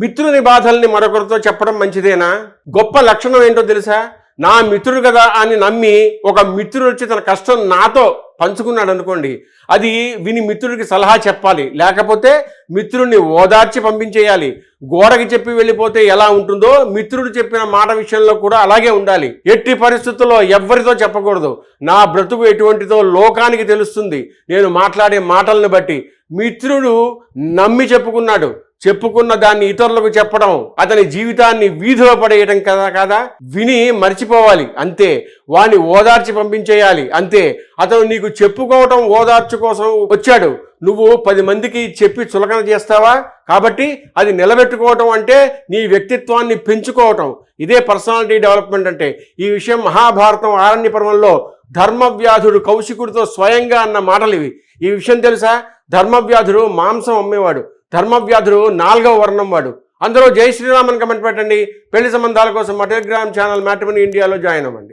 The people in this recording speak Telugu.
మిత్రుని బాధల్ని మరొకరితో చెప్పడం మంచిదేనా? గొప్ప లక్షణం ఏంటో తెలుసా? నా మిత్రుడు కదా అని నమ్మి ఒక మిత్రుడు వచ్చి తన కష్టం నాతో పంచుకున్నాడు అనుకోండి, అది విని మిత్రుడికి సలహా చెప్పాలి, లేకపోతే మిత్రుడిని ఓదార్చి పంపించేయాలి. గోడకి చెప్పి వెళ్ళిపోతే ఎలా ఉంటుందో మిత్రుడు చెప్పిన మాట విషయంలో కూడా అలాగే ఉండాలి. ఎట్టి పరిస్థితుల్లో ఎవ్వరితో చెప్పకూడదు. నా బ్రతుకు ఎటువంటిదో లోకానికి తెలుస్తుంది నేను మాట్లాడే మాటలను బట్టి. మిత్రుడు నమ్మి చెప్పుకున్న దాన్ని ఇతరులకు చెప్పడం అతని జీవితాన్ని వీధిలో పడేయటం కదా విని మర్చిపోవాలి అంతే. వాణ్ణి ఓదార్చి పంపించేయాలి అంతే. అతను నీకు చెప్పుకోవటం ఓదార్చు కోసం వచ్చాడు, నువ్వు 10 మందికి చెప్పి చులకన చేస్తావా? కాబట్టి అది నిలబెట్టుకోవటం అంటే నీ వ్యక్తిత్వాన్ని పెంచుకోవటం. ఇదే పర్సనాలిటీ డెవలప్మెంట్ అంటే. ఈ విషయం మహాభారతం ఆరణ్య పర్వంలో ధర్మవ్యాధుడు కౌశికుడితో స్వయంగా అన్న మాటలు ఇవి. ఈ విషయం తెలుసా? ధర్మవ్యాధుడు మాంసం అమ్మేవాడు. ధర్మవ్యాధుడు 4వ వర్ణం వాడు. అందరూ జై శ్రీరామ్ అని కమెంట్ పెట్టండి. పెళ్లి సంబంధాల కోసం మా టెలిగ్రామ్ ఛానల్ మ్యాట్రిమోనీ ఇండియాలో జాయిన్ అవ్వండి.